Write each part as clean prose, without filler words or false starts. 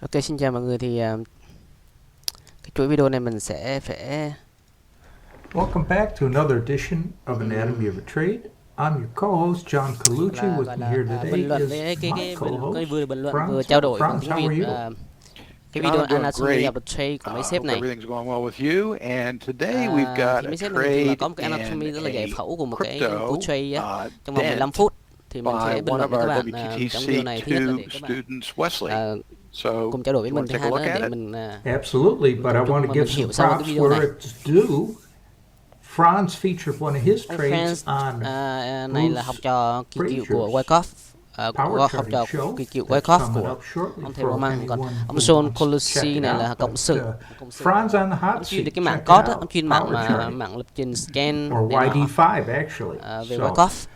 Ok, xin chào mọi người. Cái chuỗi video này mình sẽ phải Welcome back to another edition of Anatomy of a Trade. I'm your co-host John Colucci. là With gọi me là here today bình luận is với my cái co-host vừa bình luận vừa Franz. trao Hello, đổi bằng Franz. tiếng How Việt are you? cái John, video I'm doing Anatomy of great. a Trade của mấy sếp Hope này. everything's going well with you. And today we've got Thì a mấy sếp này thường thường là trade có một cái in anatomy rất là giải a phẫu của một cái crypto cú trade á, trong vòng 15 dent phút. Thì mình by sẽ bình one luận of với các our bạn trong video này. Thứ nhất là WTTC2 để các bạn students, Wesley. So, cùng trao đổi với you want mình, to thứ take a hai look nữa at để it? mình Absolutely, but I tập trung want mà to mình give hiểu some sâu cái props video này. where it's due. Franz featured one of his Ông trades Franz on này là học trò kỳ cựu của Frazier's Wyckoff, Power học Charting trò show kỳ cựu that's Wyckoff coming của up shortly ông thầy for Roman. Còn anyone ông who John wants to check Colucci it này là out. cộng But sự. Franz on the hot Ông chuyên về seat. cái mảng Check it code á, ông out. chuyên mảng Power charting. mảng lập trình scan Or này nọ YD5 actually. về So Wyckoff.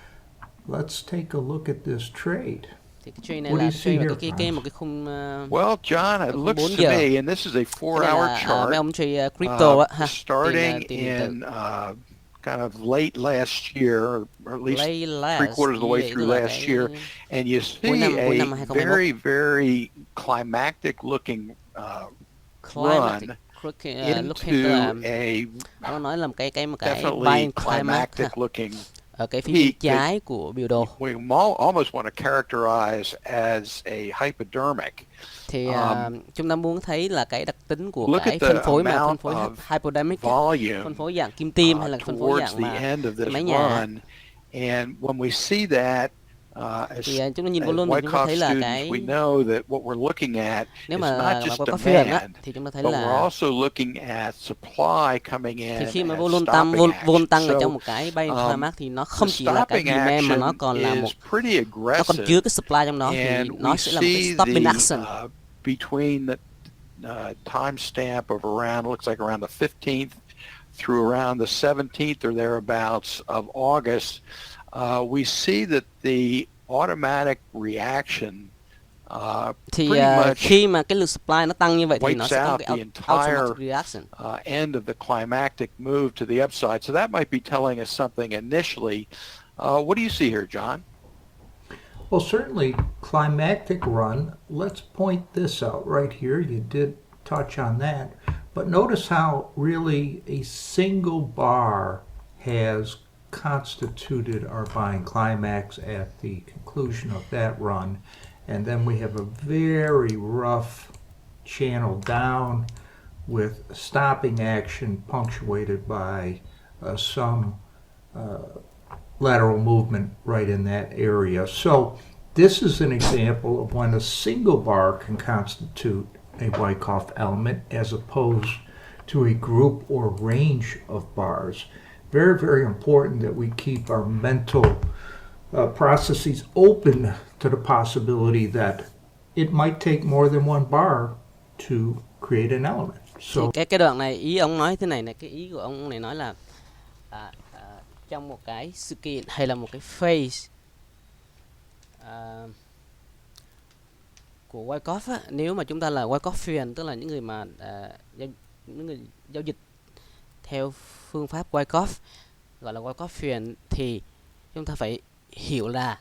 let's take a look at this trade. Thì cái trade này What do là you cái see trade here, mà Franz? một cái khung Well, John, it khung looks 4 to giờ. me, and this is a Cái này 4-hour là mấy chart, ông trade crypto á ha. starting Tiền tử. in kind of late last year, or at least Lấy three quarters of the way year, tức through là last cái year, and you cuối see năm a 2021. very, very climactic looking Climatic run looking tức là into a nó nói là một cái definitely buying climax ha. climactic looking Ở cái phía bên peak trái của biểu đồ. we almost want to characterize as a hypodermic. Thì chúng ta muốn thấy là cái đặc tính của Look cái at the phân phối amount hypodermic, volume phân phối dạng kim tiêm hay là phân phối towards dạng the mà end of this máy nhà. run, and when we see that, Thì chúng ta nhìn as volume thì chúng ta Wyckoff thấy là students, cái we know that what we're looking at nếu is mà not just có phiên á demand, thì chúng ta thấy but we're là also looking at supply coming thì in khi mà and volume tăng stopping volume tăng action. ở So, trong một cái buying climax thì nó không the chỉ là cái stopping demand mà nó action còn là một is pretty nó còn aggressive, chứa cái supply trong đó, thì and nó we sẽ là một cái see stopping the action. between the time stamp of around, looks like around the 15th through around the 17th or thereabouts of August, we see that the automatic reaction Thì pretty much khi mà cái lực supply nó tăng như vậy thì nó wipes sẽ có out cái the automatic entire reaction. end of the climactic move to the upside. So that might be telling us something initially. What do you see here, John? Well, certainly climactic run. Let's point this out right here. You did touch on that. But notice how really a single bar has constituted our buying climax at the conclusion of that run. And then we have a very rough channel down with stopping action punctuated by some lateral movement right in that area. So this is an example of when a single bar can constitute a Wyckoff element as opposed to a group or range of bars. Very, very important that we keep our mental processes open to the possibility that it might take more than one bar to create an element. So Thì cái đoạn này ý ông nói thế này này, cái ý của ông này nói là trong một cái sự kiện hay là một cái phase của Wyckoff á, nếu mà chúng ta là Wyckoff tức là những người mà những người giao dịch theo phương pháp Wyckoff, gọi là Wyckoff, thì chúng ta phải hiểu là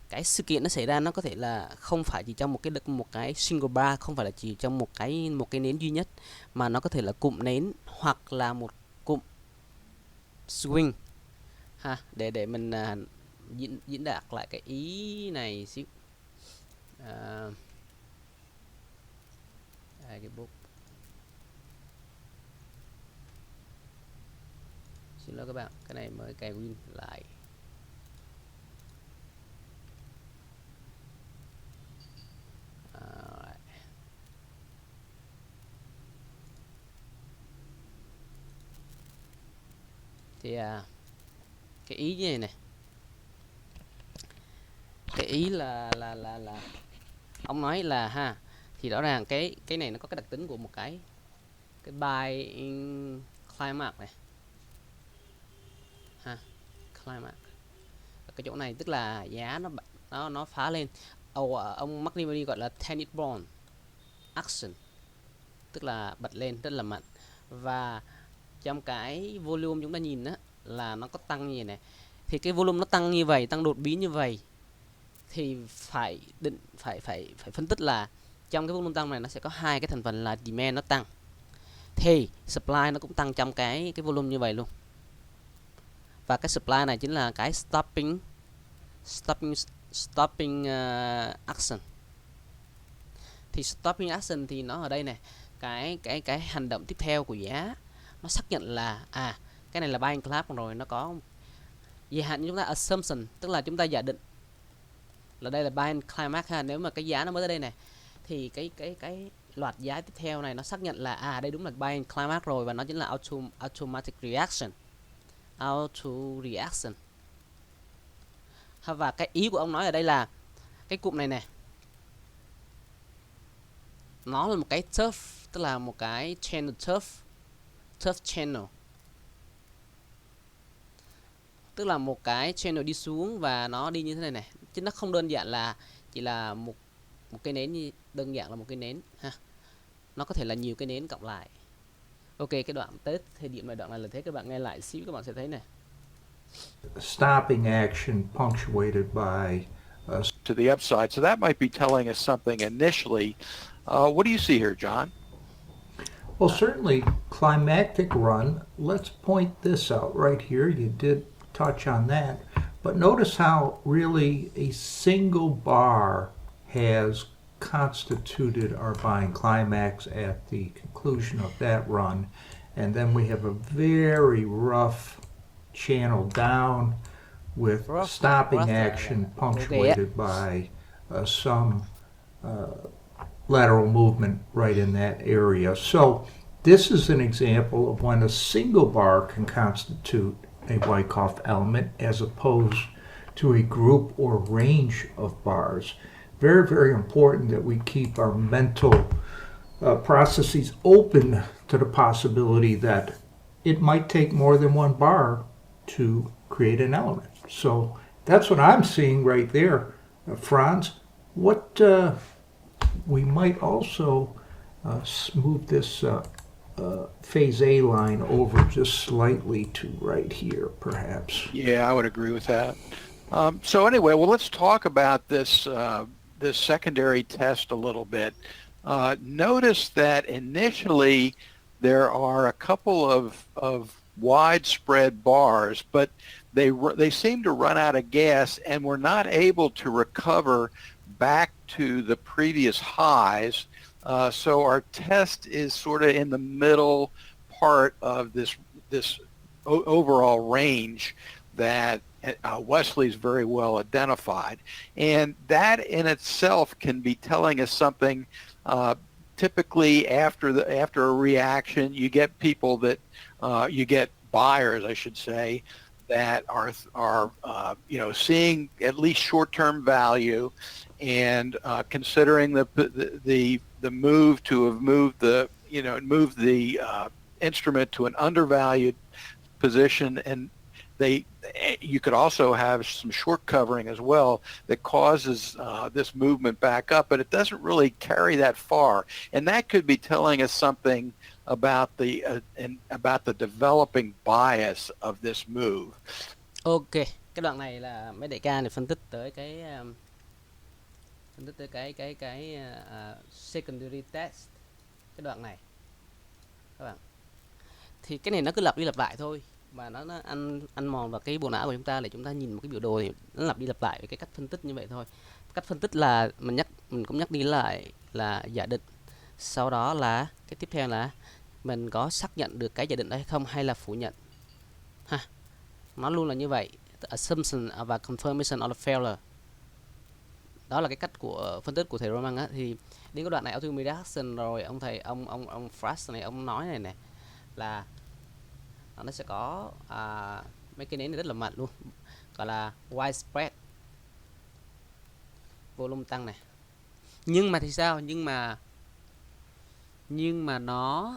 cái sự kiện nó xảy ra nó có thể là không phải chỉ trong một cái single bar, không phải là chỉ trong một cái nến duy nhất, mà nó có thể là cụm nến hoặc là một cụm swing ha. Để mình diễn đạt lại cái ý này xíu. Cái book. Xin lỗi các bạn, cái này mới cài win lại. Thì cái ý như này cái ý là ông nói là ha, thì rõ ràng cái này nó có cái đặc tính của một cái buying climax này ha, climax ở cái chỗ này, tức là giá nó phá lên. Ông McNamee gọi là tennis ball action, tức là bật lên rất là mạnh. Và trong cái volume chúng ta nhìn á là nó có tăng như này, thì cái volume nó tăng như vậy, tăng đột biến như vậy, thì phải phân tích là trong cái volume tăng này nó sẽ có hai cái thành phần là demand nó tăng, thì supply nó cũng tăng trong cái volume như vậy luôn. Và cái supply này chính là cái stopping action. Thì stopping action thì nó ở đây này, cái hành động tiếp theo của giá nó xác nhận là cái này là buying class rồi, nó có dài hạn như chúng ta assumption, tức là chúng ta giả định là đây là buying climax ha. Nếu mà cái giá nó mới tới đây này thì cái loạt giá tiếp theo này nó xác nhận là đây đúng là buying climax rồi, và nó chính là automatic reaction. Và cái ý của ông nói ở đây là cái cụm này nè, nó là một cái turf, tức là một cái channel turf channel, tức là một cái channel đi xuống và nó đi như thế này này, chứ nó không đơn giản là chỉ là một cái nến, như đơn giản là một cái nến ha, nó có thể là nhiều cái nến cộng lại. Ok, cái đoạn tới thời điểm này, đoạn này là thế, các bạn nghe lại xíu các bạn sẽ thấy này. Stopping action punctuated by to the upside. So that might be telling us something initially. What do you see here, John? well, certainly climactic run. Let's point this out right here. You did touch on that. But notice how really a single bar has constituted our buying climax at the conclusion of that run. And then we have a very rough channel down with stopping action punctuated by some lateral movement right in that area. So this is an example of when a single bar can constitute a Wyckoff element as opposed to a group or range of bars. Very, very important that we keep our mental processes open to the possibility that it might take more than one bar to create an element. So that's what I'm seeing right there. Franz, what we might also move this phase A line over just slightly to right here, perhaps. Yeah, I would agree with that. So anyway, well, let's talk about this this secondary test a little bit. Notice that initially there are a couple of widespread bars, but they seem to run out of gas, and we're not able to recover back to the previous highs. So our test is sort of in the middle part of this overall range that Wesley's very well identified. And that in itself can be telling us something. Typically after a reaction, you get people that you get buyers, I should say, that are seeing at least short-term value and considering the move to have moved the instrument to an undervalued position, and you could also have some short covering as well that causes this movement back up, but it doesn't really carry that far, and that could be telling us something about the developing bias of this move. Ok, cái đoạn này là mấy đại ca này phân tích tới cái secondary test, cái đoạn này các bạn. Thì cái này nó cứ lặp đi lặp lại thôi, và nó ăn mòn vào cái bộ não của chúng ta để chúng ta nhìn một cái biểu đồ thì nó lặp đi lặp lại với cái cách phân tích như vậy thôi. Cách phân tích là mình cũng nhắc đi lại là giả định, sau đó là cái tiếp theo là mình có xác nhận được cái giả định đó hay không, hay là phủ nhận ha. Nó luôn là như vậy, assumption và confirmation or failure. Đó là cái cách của phân tích của thầy Roman á. Thì đến cái đoạn này automatic reaction rồi, ông Frost này ông nói này là nó sẽ có mấy cái nến này rất là mạnh luôn, gọi là widespread volume tăng này. Nhưng mà thì sao? Nhưng mà nó,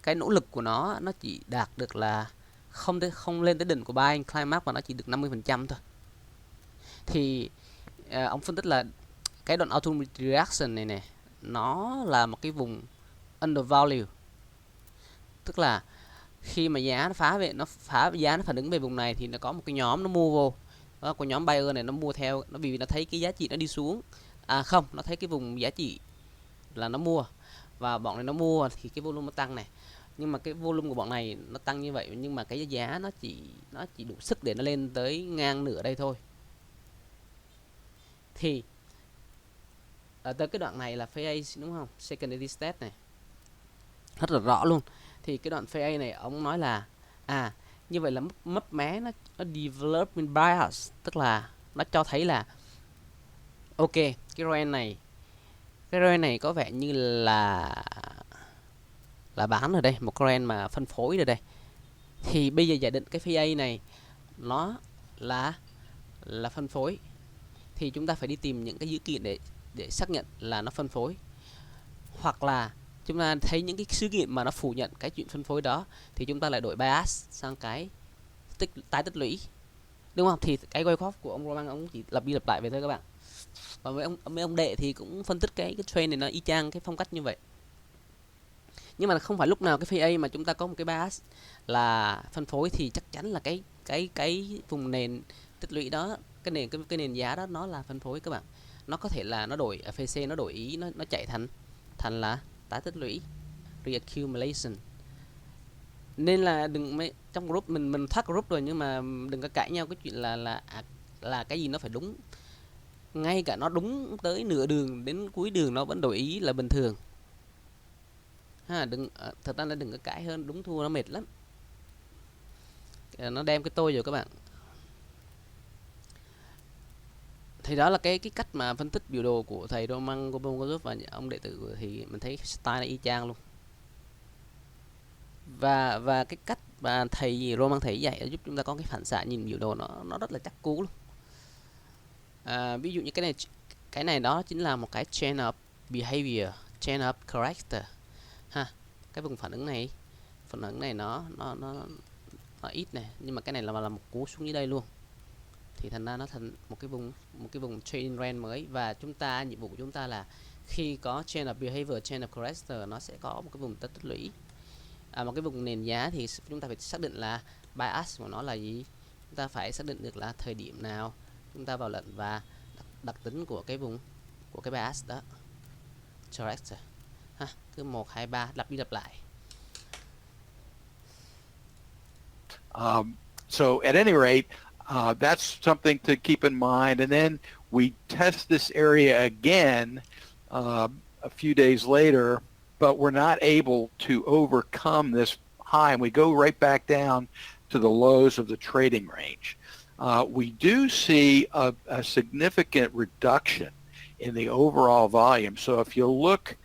cái nỗ lực của nó chỉ đạt được là không lên tới đỉnh của buying climax, và nó chỉ được 50% thôi. Thì ông phân tích là cái đoạn automatic reaction này nó là một cái vùng undervalue, tức là khi mà giá nó giá nó phản ứng về vùng này thì nó có một cái nhóm nó mua vô, đó có nhóm buyer này nó mua theo, nó vì nó thấy cái giá trị nó đi xuống, nó thấy cái vùng giá trị là nó mua, và bọn này nó mua thì cái volume nó tăng này, nhưng mà cái volume của bọn này nó tăng như vậy, nhưng mà cái giá nó chỉ đủ sức để nó lên tới ngang nửa đây thôi. Thì ở tới cái đoạn này là phase A đúng không, secondary state này rất là rõ luôn. Thì cái đoạn phase A này ông nói là như vậy là mấp mé nó developing bias, tức là nó cho thấy là ok, cái rand này có vẻ như là bán rồi đây, một cái rand mà phân phối rồi đây. Thì bây giờ giả định cái phase A này nó là phân phối, thì chúng ta phải đi tìm những cái dữ kiện để xác nhận là nó phân phối, hoặc là chúng ta thấy những cái sự kiện mà nó phủ nhận cái chuyện phân phối đó, thì chúng ta lại đổi bias sang cái tái tích lũy, đúng không? Thì cái Wyckoff của ông Roman ông chỉ lặp đi lặp lại vậy thôi các bạn. Và mấy ông đệ thì cũng phân tích cái trend này nó y chang cái phong cách như vậy. Nhưng mà không phải lúc nào cái phase A mà chúng ta có một cái bias là phân phối thì chắc chắn là cái vùng nền tích lũy đó, cái nền giá đó nó là phân phối các bạn. Nó có thể là nó đổi ở phase C, nó đổi ý, nó chạy thành là tái tích lũy, reaccumulation. Nên là đừng trong group mình thoát group rồi, nhưng mà đừng có cãi nhau cái chuyện là cái gì nó phải đúng, ngay cả nó đúng tới nửa đường đến cuối đường nó vẫn đổi ý là bình thường ha. Thật ra là đừng có cãi hơn, đúng thua nó mệt lắm, nó đem cái tôi rồi các bạn. Thì đó là cái cách mà phân tích biểu đồ của thầy Roman Gopongosov và ông đệ tử, thì mình thấy style là y chang luôn. Và cái cách mà thầy Roman thầy dạy giúp chúng ta có cái phản xạ nhìn biểu đồ nó rất là chắc cú luôn. Ví dụ như cái này đó chính là một cái chain of behavior, chain of character ha. Cái vùng phản ứng này nó ít này, nhưng mà cái này là một cú xuống dưới đây luôn, thì thành ra nó thành một cái vùng trading range mới. Và nhiệm vụ của chúng ta là khi có chain of behavior, chain of character, nó sẽ có một cái vùng tích lũy, một cái vùng nền giá, thì chúng ta phải xác định là bias của nó là gì. Chúng ta phải xác định được là thời điểm nào chúng ta vào lệnh và đặc tính của cái vùng của cái bias đó, character ha. Cứ 1, 2, 3 lặp đi lặp lại. So at any rate, that's something to keep in mind. And then we test this area again a few days later, but we're not able to overcome this high, and we go right back down to the lows of the trading range. We do see a significant reduction in the overall volume. So if you look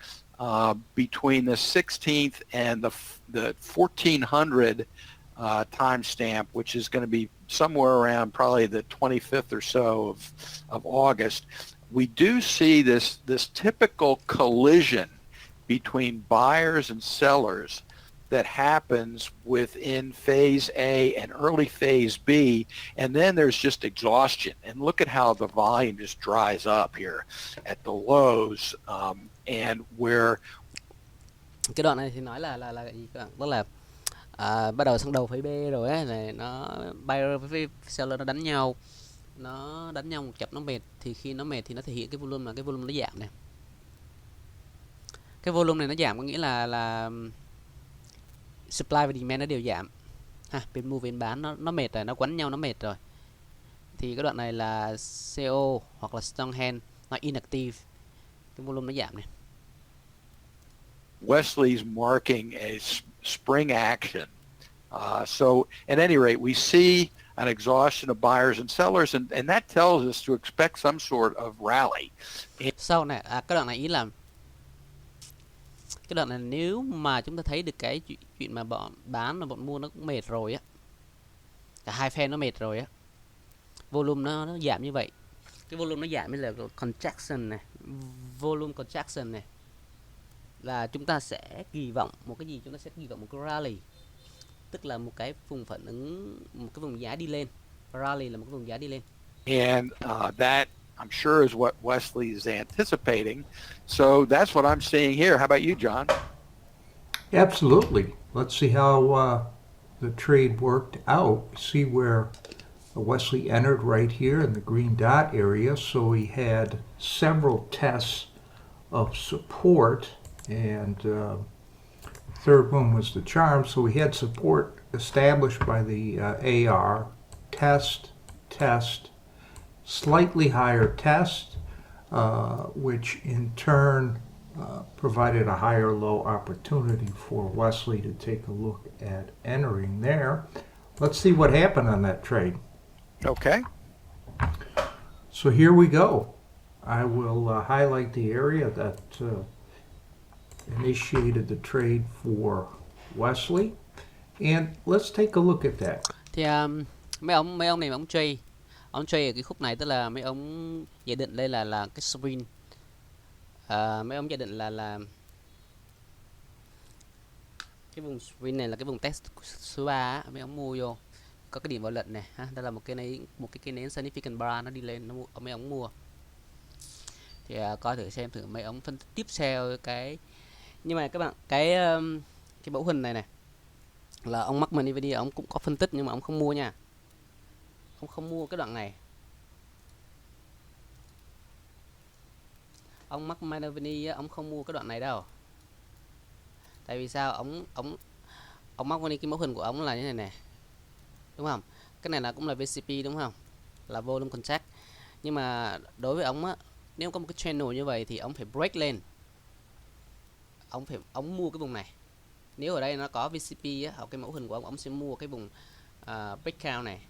between the 16th and the 1400 timestamp, which is going to be somewhere around probably the 25th or so of August, we do see this typical collision between buyers and sellers that happens within phase A and early phase B, and then there's just exhaustion. And look at how the volume just dries up here at the lows, and where cái đoạn này thì nói là gì các bạn? Tức là bắt đầu sang đầu phase B rồi ấy, này nó buyer với seller nó đánh nhau một chập, nó mệt. Thì khi nó mệt thì nó thể hiện cái volume là cái volume nó giảm này. Cái volume này nó giảm có nghĩa là supply và demand nó đều giảm ha. Bên mua bên bán nó mệt rồi, nó quấn nhau, nó mệt rồi. Thì cái đoạn này là CO hoặc là strong hand nó inactive, cái volume nó giảm này. Wesley's marking a spring action. So at any rate, we see an exhaustion of buyers and sellers, and that tells us to expect some sort of rally. Sau này cái đoạn này ý là cái đoạn này nếu mà chúng ta thấy được cái chuyện mà bọn bán và bọn mua nó cũng mệt rồi á, cả hai phe nó mệt rồi á, volume nó giảm như vậy, cái volume nó giảm như là contraction này, volume contraction này, là chúng ta sẽ kỳ vọng một cái gì? Chúng ta sẽ kỳ vọng một cái rally, tức là một cái vùng phản ứng, một cái vùng giá đi lên. Rally là một cái vùng giá đi lên. And that, I'm sure, is what Wesley is anticipating. So that's what I'm seeing here. How about you, John? Absolutely. Let's see how the trade worked out. See where Wesley entered right here in the green dot area. So he had several tests of support, and third one was the charm. So we had support established by the AR, test, test, slightly higher test, which in turn provided a higher low opportunity for Wesley to take a look at entering there. Let's see what happened on that trade. Okay. So here we go. I will highlight the area that initiated the trade for Wesley, and let's take a look at that. Thì mấy ông này ông trade ở cái khúc này, tức là mấy ông giả định đây là cái swing. Mấy ông giả định là cái vùng swing này là cái vùng test số 3 mấy ông mua vô có cái điểm vào lệnh này ha, đây là một cái cây nến significant bar nó đi lên, nó mua, mấy ông mua. Thì coi thử xem thử mấy ông phân tích tiếp theo cái, nhưng mà các bạn cái mẫu hình này là ông Mark Maniveni ông cũng có phân tích nhưng mà ông không mua nha, ông không mua cái đoạn này. Ông Mark Maniveni ông không mua cái đoạn này đâu. Tại vì sao? Ông Mark Maniveni, cái mẫu hình của ông là như này nè, đúng không? Cái này là cũng là VCP đúng không, là volume contract. Nhưng mà đối với ông á, nếu có một cái channel như vậy thì ông phải break lên, ông mua cái vùng này. Nếu ở đây nó có VCP á, hoặc cái mẫu hình của ông sẽ mua cái vùng breakout này.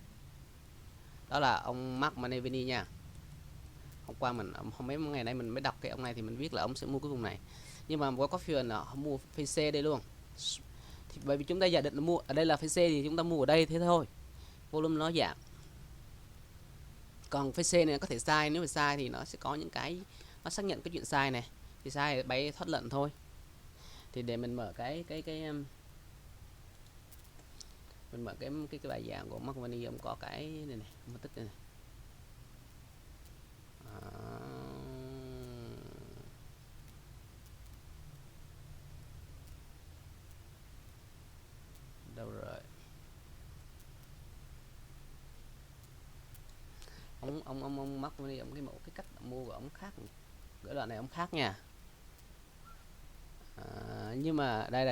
Đó là ông Mark Maniveni nha. Hôm qua mấy ngày nay mình mới đọc cái ông này thì mình biết là ông sẽ mua cái vùng này. Nhưng mà có phiên là họ mua phase C đây luôn. Thì bởi vì chúng ta giả định là mua ở đây là phase C thì chúng ta mua ở đây thế thôi. Volume nó giảm. Còn phase C này có thể sai, nếu mà sai thì nó sẽ có những cái nó xác nhận cái chuyện sai này. Thì sai bay thoát lệnh thôi. Thì để mình mở mình mở cái bài giảng của Mark Maniveni, ông có cái này phân tích này. Đâu rồi? Ông Mark Maniveni ông cái cách mua của ông khác, cái đoạn này ông khác nha. Nhưng mà đây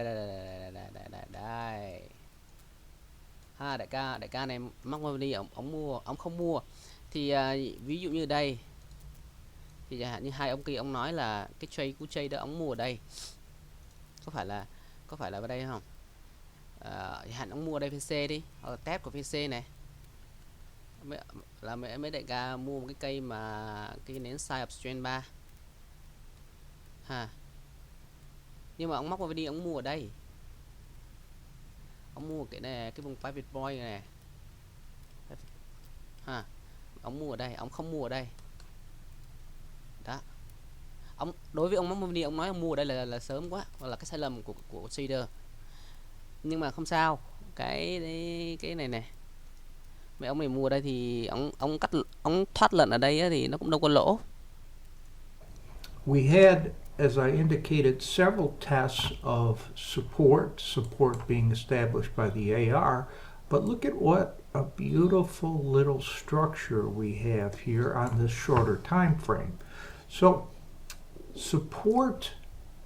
ha, đại ca này Mark Maniveni ông mua, ông không mua thì ví dụ như đây thì chẳng hạn như hai ông kia ông nói là cái trade cú trade đó ông mua ở đây, có phải là ở đây không? Hạn ông mua ở đây VC đi, hoặc là test của VC này là mấy đại ca mua một cái cây mà cái nến size upstream 3 ha. Nhưng mà ông Mark Maniveni ông mua ở đây, ông mua cái này, cái vùng private point này ha, ông mua ở đây, ông không mua ở đây đó. Đối với ông Mark Maniveni ông nói ông mua ở đây là sớm quá, hoặc là cái sai lầm của trader. Nhưng mà không sao, cái này mấy ông này mua ở đây thì ông thoát lệnh ở đây thì nó cũng đâu có lỗ. We had, as I indicated, several tests of support being established by the AR, but look at what a beautiful little structure we have here on this shorter time frame. So support,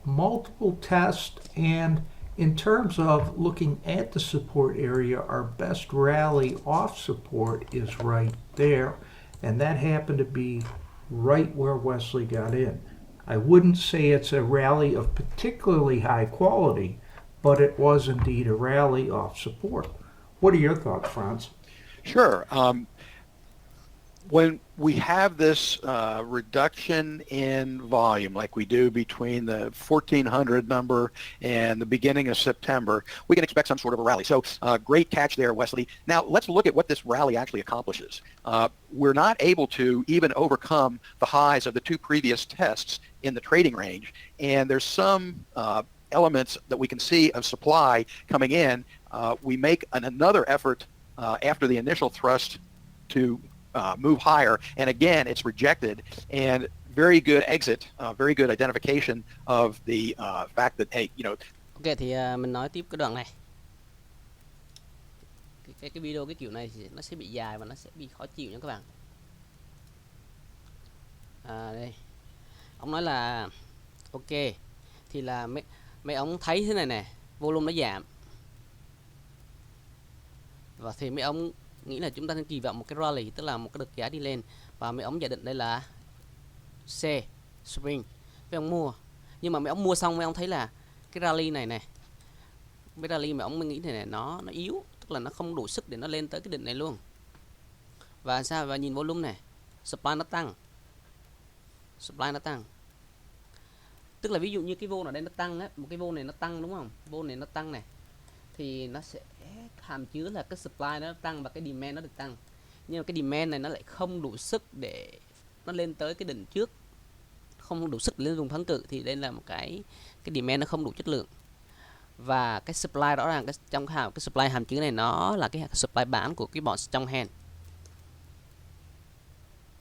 multiple tests, and in terms of looking at the support area, our best rally off support is right there, and that happened to be right where Wesley got in. I wouldn't say it's a rally of particularly high quality, but it was indeed a rally off support. What are your thoughts, Franz? Sure. When we have this reduction in volume like we do between the 1400 number and the beginning of September, we can expect some sort of a rally. So great catch there, Wesley. Now let's look at what this rally actually accomplishes. We're not able to even overcome the highs of the two previous tests in the trading range, and there's some elements that we can see of supply coming in. We make another effort after the initial thrust to move higher, and again it's rejected, and very good exit, very good identification of the fact that, hey, you know. Ok, thì mình nói tiếp cái đoạn này. Cái video cái kiểu này thì nó sẽ bị dài và nó sẽ bị khó chịu nha các bạn. Đây ông nói là Ok, thì là mấy ông thấy thế này nè, volume nó giảm, và thì mấy ông nghĩ là chúng ta nên kỳ vọng một cái rally, tức là một cái đợt giá đi lên, và mấy ông giả định đây là C, spring, mấy ông mua. Nhưng mà mấy ông mua xong mấy ông thấy là cái rally này nè, cái rally mà ông mới nghĩ này nè, nó yếu, tức là nó không đủ sức để nó lên tới cái đỉnh này luôn. Và sao? Và nhìn volume này, supply nó tăng, tức là ví dụ như cái vô ở đây nó tăng á, một cái vô này nó tăng đúng không, vô này nó tăng này, thì nó sẽ hàm chứa là cái supply nó tăng và cái demand nó được tăng. Nhưng mà cái demand này nó lại không đủ sức để nó lên tới cái đỉnh trước, không đủ sức để lên vùng kháng cự, thì đây là một cái demand nó không đủ chất lượng. Và cái supply rõ ràng trong cái supply hàm chứa này nó là cái supply bán của cái bọn trong hand,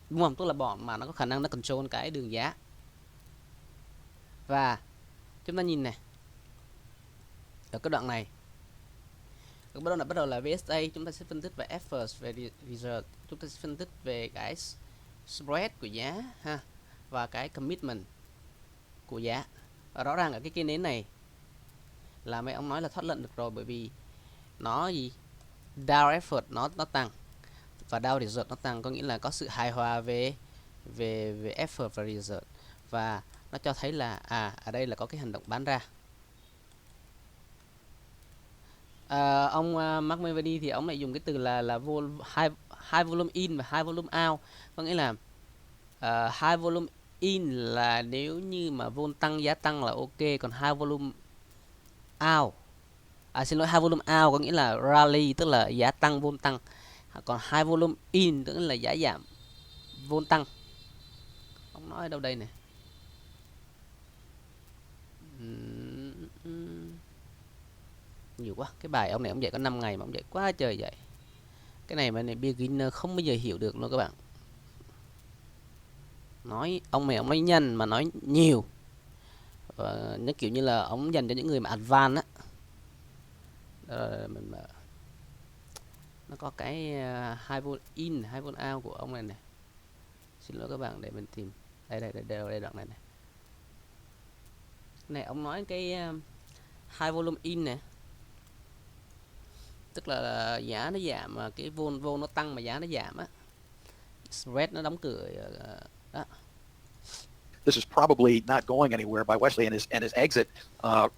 đúng không, tức là bọn mà nó có khả năng nó control cái đường giá. Và chúng ta nhìn này, ở cái đoạn này bắt đầu là VSA, chúng ta sẽ phân tích về efforts, về result, chúng ta sẽ phân tích về cái spread của giá ha, và cái commitment của giá. Và rõ ràng ở cái cây nến này là mấy ông nói là thoát lận được rồi, bởi vì nó gì, down effort nó tăng và down result nó tăng, có nghĩa là có sự hài hòa về effort và result, và nó cho thấy là ở đây là có cái hành động bán ra. Ông Mark Maveny thì ông lại dùng cái từ là high volume in và high volume out, có nghĩa là high volume in là nếu như mà vol tăng, giá tăng là ok, còn high volume out, high volume out có nghĩa là rally, tức là giá tăng vol tăng, còn high volume in tức là giá giảm vol tăng. Ông nói ở đâu đây này, nhiều quá, cái bài ông này ông dạy có 5 ngày mà ông dạy quá trời vậy. Cái này mà này beginner không bao giờ hiểu được luôn các bạn. Nói ông này ông nói nhanh mà nói nhiều, nó kiểu như là ông dành cho những người mà advanced á. Mình nó có cái high vol in, high vol out của ông này này. Xin lỗi các bạn, để mình tìm. Đây đoạn này này. Này ông nói cái high volume in này, tức là giá nó giảm mà cái vol nó tăng mà giá nó giảm á, spread nó đóng cửa đó. This is probably not going anywhere by Wesley, and his exit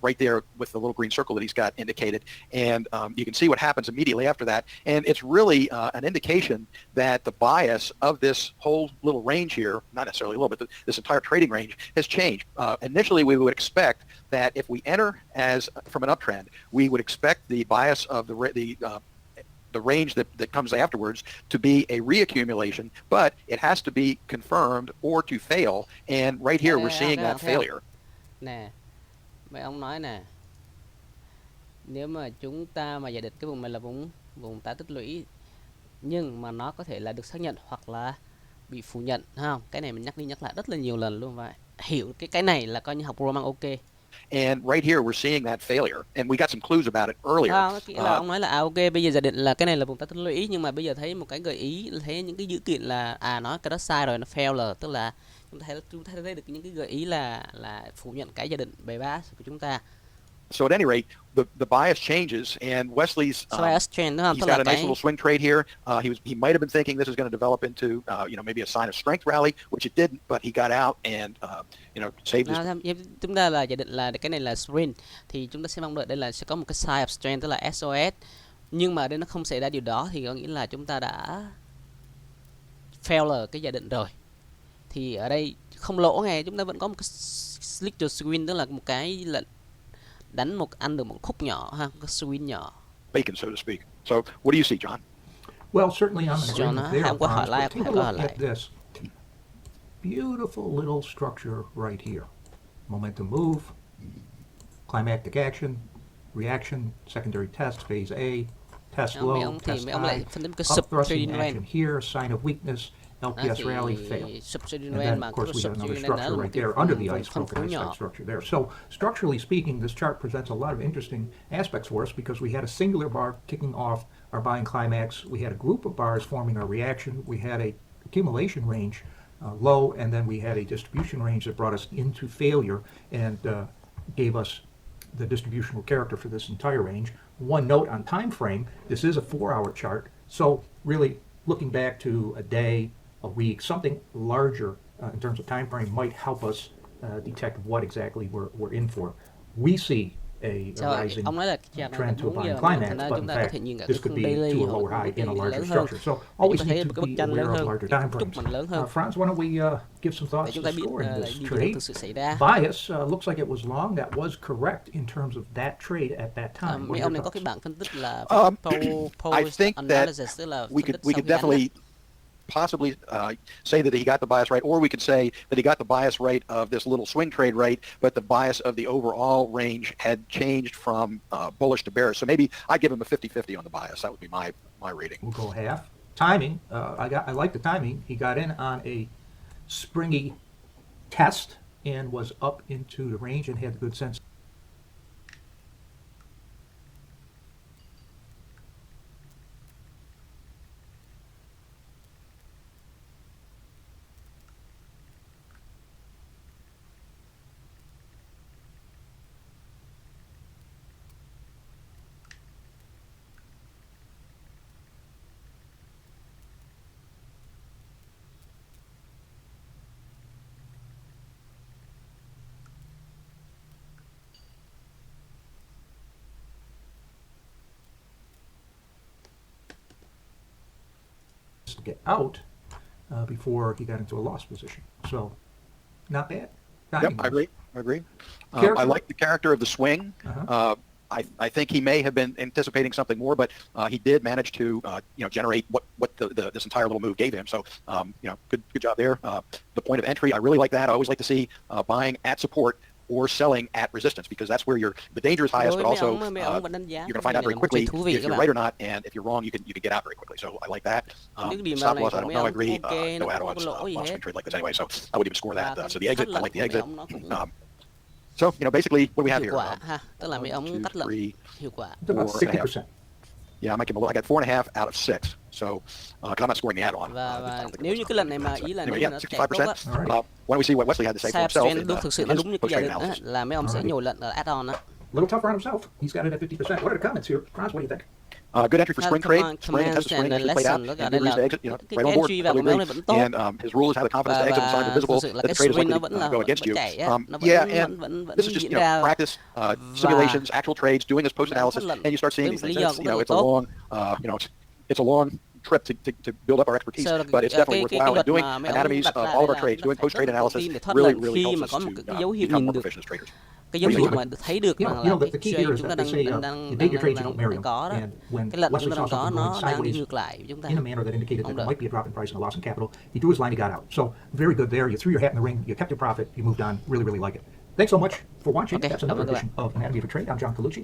right there with the little green circle that he's got indicated. And you can see what happens immediately after that. And it's really an indication that the bias of this whole little range here, not necessarily a little, but this entire trading range has changed. Initially, we would expect that if we enter as from an uptrend, we would expect the bias of the range that comes afterwards to be a reaccumulation, but it has to be confirmed or to fail. And right here we're seeing that failure. Nè, mấy ông nói nè, nếu mà chúng ta mà giả định cái vùng này là vùng tái tích lũy, nhưng mà nó có thể là được xác nhận hoặc là bị phủ nhận, không? Cái này mình nhắc đi nhắc lại rất là nhiều lần luôn, và hiểu cái này là coi như học Roman ok. And right here we're seeing that failure, and we got some clues about it earlier. Là ông nói là ok, bây giờ giả định là cái này là vùng tái tích lũy, nhưng mà bây giờ thấy một cái gợi ý, thấy những cái dữ kiện là nói cái đó sai rồi, nó fail, tức là chúng ta thấy được những cái gợi ý là phủ nhận cái giả định bias của chúng ta. So at any rate, the bias changes, and Wesley's bias trend, he's got a nice little swing trade here. He might have been thinking this is going to develop into maybe a sign of strength rally, which it didn't, but he got out and saved his. Chúng ta là giả định là cái này là swing, thì chúng ta sẽ mong đợi đây là sẽ có một cái sign of strength, tức là SOS, nhưng mà đây nó không xảy ra điều đó, thì có nghĩa là chúng ta đã fail cái giả định rồi. Thì ở đây không lỗ nghe, chúng ta vẫn có một cái little swing, tức là một cái lệnh đánh ăn được một khúc nhỏ ha, cái swing nhỏ. Bacon, so to speak. So, what do you see, John? Well, certainly I'm in John, agreement there, không có hỏi Franz, lại, but take a look at this beautiful little structure right here. Momentum move, climactic action, reaction, secondary test, phase A, test low, test high, upthrusting action here, sign of weakness, LPS rally, fail. And then, of course, we have another structure right there under the ice, broken ice type structure there. So, structurally speaking, this chart presents a lot of interesting aspects for us because we had a singular bar kicking off our buying climax. We had a group of bars forming our reaction. We had a accumulation range low, and then we had a distribution range that brought us into failure and gave us the distributional character for this entire range. One note on time frame, this is a 4-hour chart, so really looking back to a day, a week, something larger in terms of time frame might help us detect what exactly we're in for. We see a rising ông nói là chart này trend to a 4 buying giờ thành climax, ra but chúng in ta có fact, thể nhìn cả this cái could khung be daily to a hoặc lower là high in a cái larger lớn hơn. structure. So Để chúng always ta thấy need một to cái bức be tranh lớn aware of hơn, larger time một chút frames. mình lớn hơn. Franz, why don't we give some Để thoughts chúng to ta the biết score in là this điều gì đang trade? thực sự xảy ra. Bias looks like it was long. That was correct in terms of that trade at that time. What Mấy are ông your này có cái thoughts? bảng phân tích là I post think that analysis, tức là we phân tích could sau khi đánh á. definitely possibly say that he got the bias right, or we could say that he got the bias right of this little swing trade right, but the bias of the overall range had changed from bullish to bearish. So maybe I'd give him a 50-50 on the bias. That would be my rating. We'll go half. Timing. I like the timing. He got in on a springy test and was up into the range and had good sense. To get out before he got into a loss position. So, not bad. Yep, I agree. I Character? like the character of the swing. Uh-huh. I think he may have been anticipating something more, but he did manage to generate what this entire little move gave him. So good job there. The point of entry, I really like that. I always like to see buying at support or selling at resistance, because that's where the danger is highest, but also Mấy ông vẫn đánh giá you're going to cái find out này very là một quickly chuyện thú vị if các you're bạn. right or not, and if you're wrong, you can get out very quickly. So I like that. Cái điểm Stop này loss, I của don't mấy know. I ông agree. ok, No nó không add-ons. có lỗi gì Swing hết. trade like this anyway, so I wouldn't even score Và that. So cái the exit, cách I lệnh like the của mấy exit. ông nó cũng So basically, what do we have hiệu here? quả ha, tức là mấy ông 1, 2, cắt lệnh 3. hiệu quả. It's about 60%. Yeah, I might give him a little. I got 4.5 out of 6. So, because I'm not scoring the add-on. Và nếu như cái lần này mà ý là nếu Anyway, mà nó chạy tốt 65%. á, Why don't we see what Wesley had to say for Side himself trend in đúng thực sự nó his đúng như cái giả post-trade định á, analysis? là mấy ông sẽ nhồi lệnh ở add-on á. A little tougher on himself. He's got it at 50%. What are the comments here? Franz, what do you think? Good entry for spring trade. Spring and test the spring and actually played out, lesson. and good reason to exit. cái Right on board. entry vào của Totally mấy ông này agree. vẫn tốt. And his rule is have the confidence to exit when signs are Và visible thực sự là that cái the trade is swing likely nó to vẫn là go against you. vẫn chạy á, nó Yeah, vẫn and vẫn this is just diễn ra. practice, simulations, actual trades, doing this post analysis, and you start seeing these things. It's a long, it's a long trip to build up our expertise, but it's definitely worthwhile. And doing anatomies of all of our trades, doing post-trade analysis really helps us to become more proficient as traders. Cái dấu hiệu mà thấy được rằng là the cái key trade here is chúng ta that they say đang you date your trades, you don't marry đang them. có đó, And when cái lệnh Wesley chúng ta saw đang có something nó going đang đi sideways ngược lại với chúng ta. in a manner that indicated that Không there được. might be a drop in price and a loss in capital, he threw his line, he got out. So very good there. You threw your hat in the ring, you kept your profit, you moved on. Really, really like it. Thanks so much for watching. Okay, That's cảm another ơn các edition of Anatomy of a Trade. I'm John Colucci.